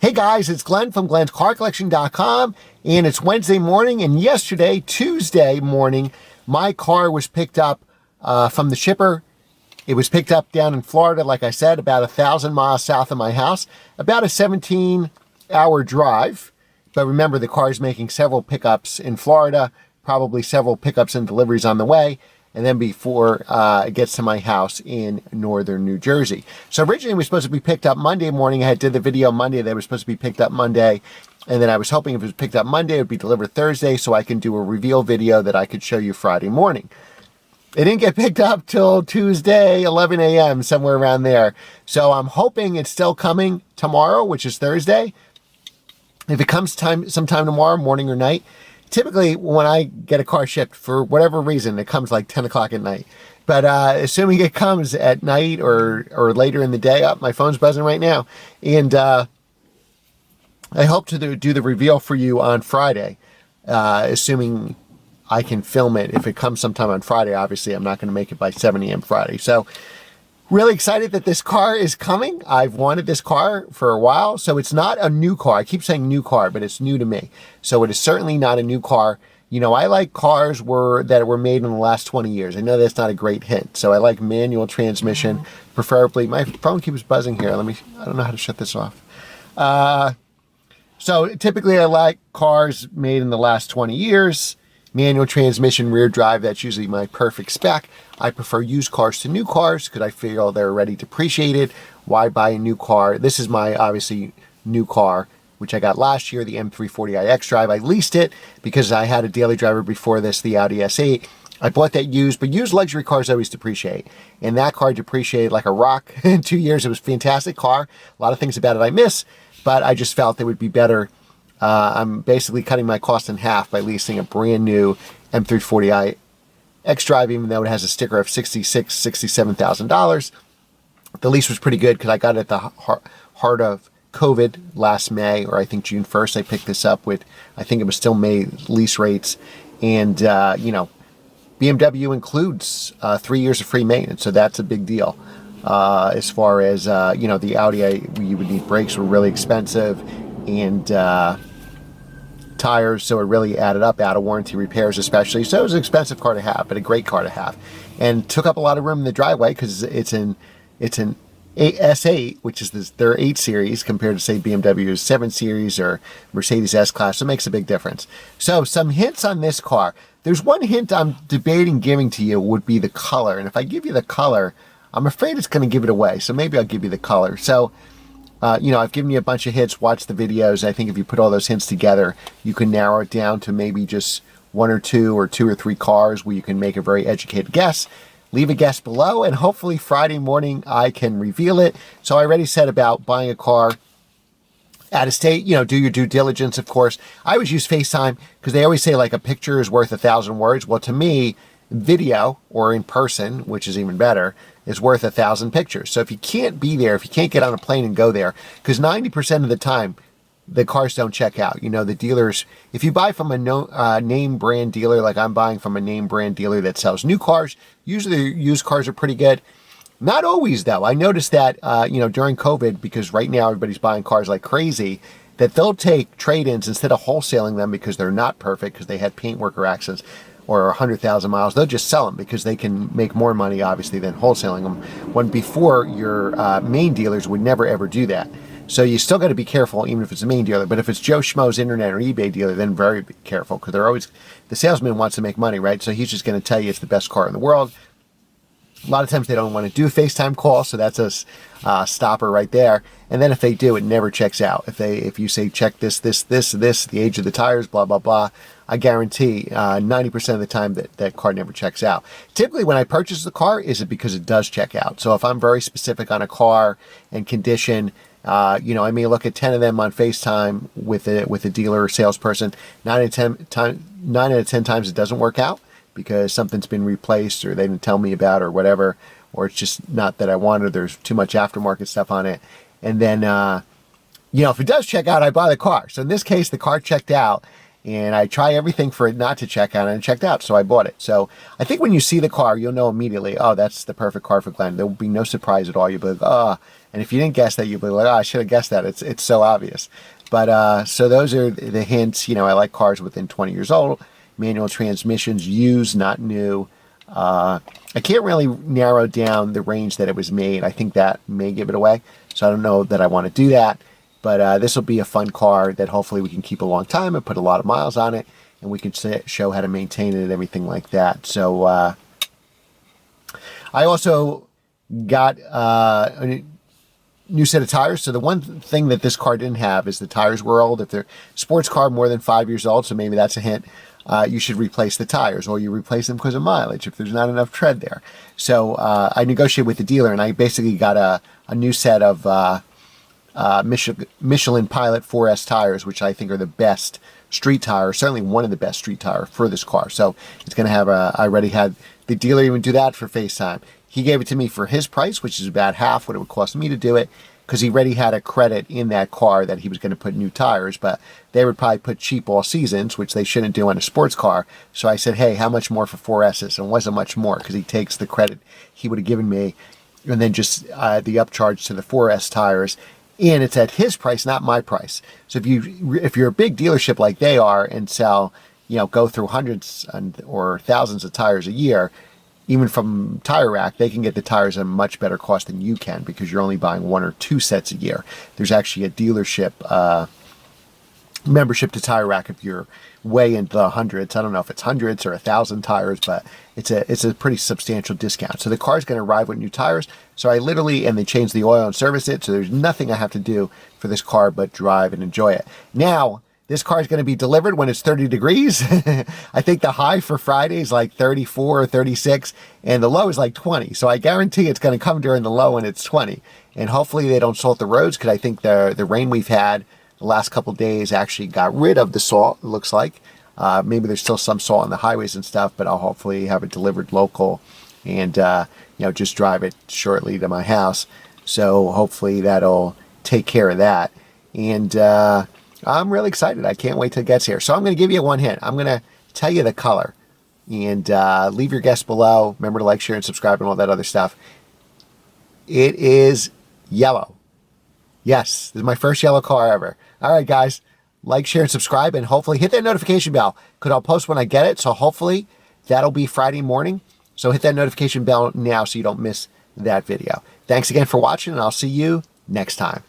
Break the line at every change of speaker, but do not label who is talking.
Hey guys, it's Glenn from glenscarcollection.com, and it's Wednesday morning, and yesterday, Tuesday morning, my car was picked up from the shipper. It was picked up down in Florida, like I said, about 1,000 miles south of my house, about a 17-hour drive. But remember, the car is making several pickups in Florida, probably several pickups and deliveries on the way, and then before it gets to my house in northern New Jersey. So originally it was supposed to be picked up Monday morning. I did the video Monday. They were supposed to be picked up Monday. And then I was hoping if it was picked up Monday, it would be delivered Thursday so I can do a reveal video that I could show you Friday morning. It didn't get picked up till Tuesday, 11 a.m., somewhere around there. So I'm hoping it's still coming tomorrow, which is Thursday. If it comes sometime tomorrow, morning or night, typically when I get a car shipped, for whatever reason, it comes like 10 o'clock at night. But assuming it comes at night or later in the day, my phone's buzzing right now. And I hope to do the reveal for you on Friday, assuming I can film it. If it comes sometime on Friday, obviously I'm not going to make it by 7 a.m. Friday. So really excited that this car is coming. I've wanted this car for a while. So it's not a new car. I keep saying new car, but it's new to me. So it is certainly not a new car. You know, I like cars that were made in the last 20 years. I know that's not a great hint. So I like manual transmission, preferably. My phone keeps buzzing here. I don't know how to shut this off. So typically I like cars made in the last 20 years. Manual transmission, rear drive, that's usually my perfect spec. I prefer used cars to new cars because I feel they're already depreciated. Why buy a new car? This is my, obviously, new car, which I got last year, the M340i xDrive. I leased it because I had a daily driver before this, the Audi S8. I bought that used, but used luxury cars always depreciate. And that car depreciated like a rock. In 2 years, it was a fantastic car. A lot of things about it I miss, but I just felt it would be better. I'm basically cutting my cost in half by leasing a brand new M340i xDrive, even though it has a sticker of $67,000. The lease was pretty good because I got it at the heart of COVID last May, or I think June 1st. I picked this up with, I think it was still May lease rates. And, you know, BMW includes 3 years of free maintenance, so that's a big deal. As far as, you know, the Audi, you would need brakes, were really expensive, and tires, so it really added up, out of warranty repairs especially. So it was an expensive car to have, but a great car to have, and took up a lot of room in the driveway because it's an S8, which is their 8 Series compared to, say, BMW's 7 Series or Mercedes S-Class. So it makes a big difference. So some hints on this car. There's one hint I'm debating giving to you would be the color, and if I give you the color, I'm afraid it's going to give it away, so maybe I'll give you the color. So you know, I've given you a bunch of hints. Watch the videos. I think if you put all those hints together, you can narrow it down to maybe just one or two or three cars where you can make a very educated guess. Leave a guess below, and hopefully Friday morning I can reveal it. So I already said about buying a car out of state, you know, do your due diligence, of course. I always use FaceTime because they always say like a picture is worth 1,000 words. Well, to me, video or in person, which is even better, is worth 1,000 pictures. So if you can't be there, if you can't get on a plane and go there, because 90% of the time the cars don't check out. You know, the dealers, if you buy from a name brand dealer, like I'm buying from a name brand dealer that sells new cars, usually used cars are pretty good. Not always, though. I noticed that, you know, during COVID, because right now everybody's buying cars like crazy, that they'll take trade-ins instead of wholesaling them because they're not perfect, because they had paintwork or accidents, or 100,000 miles, they'll just sell them because they can make more money, obviously, than wholesaling them. When before, your main dealers would never, ever do that. So you still got to be careful, even if it's a main dealer. But if it's Joe Schmo's internet or eBay dealer, then very careful, because they're always, the salesman wants to make money, right? So he's just going to tell you it's the best car in the world. A lot of times they don't want to do a FaceTime call, so that's a stopper right there. And then if they do, it never checks out. If you say check this, the age of the tires, blah, blah, blah, I guarantee 90% of the time that car never checks out. Typically when I purchase the car, is it because it does check out. So if I'm very specific on a car and condition, you know, I may look at 10 of them on FaceTime with a dealer or salesperson. 9 out of 10 times it doesn't work out because something's been replaced or they didn't tell me about or whatever, or it's just not that I wanted, there's too much aftermarket stuff on it. And then, you know, if it does check out, I buy the car. So in this case, the car checked out. And I try everything for it not to check out, and it checked out, so I bought it. So I think when you see the car, you'll know immediately, oh, that's the perfect car for Glenn. There will be no surprise at all. You'll be like, oh, and if you didn't guess that, you'll be like, oh, I should have guessed that. It's so obvious. But so those are the hints. I like cars within 20 years old, manual transmissions, used, not new. I can't really narrow down the range that it was made. I think that may give it away. So I don't know that I want to do that. But this will be a fun car that hopefully we can keep a long time and put a lot of miles on it. And we can show how to maintain it and everything like that. So I also got a new set of tires. So the one thing that this car didn't have is the tires were old. If they're sports car more than 5 years old, so maybe that's a hint, you should replace the tires, or you replace them because of mileage if there's not enough tread there. So I negotiated with the dealer, and I basically got a new set of Michelin Pilot 4S tires, which I think are the best street tire, certainly one of the best street tire for this car. So it's going to have I already had the dealer even do that for FaceTime. He gave it to me for his price, which is about half what it would cost me to do it, because he already had a credit in that car that he was going to put new tires, but they would probably put cheap all seasons, which they shouldn't do on a sports car. So I said, hey, how much more for 4Ss? And it wasn't much more, because he takes the credit he would have given me and then just the upcharge to the 4S tires. And it's at his price, not my price. So if you're a big dealership like they are and sell, go through hundreds or thousands of tires a year, even from Tire Rack, they can get the tires at a much better cost than you can, because you're only buying 1 or 2 sets a year. There's actually a dealership membership to Tire Rack if you're way into the hundreds. I don't know if it's hundreds or 1,000 tires, but it's a pretty substantial discount. So the car's going to arrive with new tires. So I literally, and they change the oil and service it. So there's nothing I have to do for this car but drive and enjoy it. Now, this car is going to be delivered when it's 30 degrees. I think the high for Friday is like 34 or 36, and the low is like 20. So I guarantee it's going to come during the low when it's 20. And hopefully they don't salt the roads, because I think the rain we've had the last couple of days actually got rid of the salt, it looks like. Maybe there's still some salt on the highways and stuff, but I'll hopefully have it delivered local and just drive it shortly to my house. So hopefully that'll take care of that. And I'm really excited. I can't wait till it gets here. So I'm going to give you one hint. I'm going to tell you the color. And leave your guess below. Remember to like, share, and subscribe, and all that other stuff. It is yellow. Yes, this is my first yellow car ever. All right, guys. Like, share, and subscribe, and hopefully hit that notification bell, because I'll post when I get it. So hopefully that'll be Friday morning. So hit that notification bell now so you don't miss that video. Thanks again for watching, and I'll see you next time.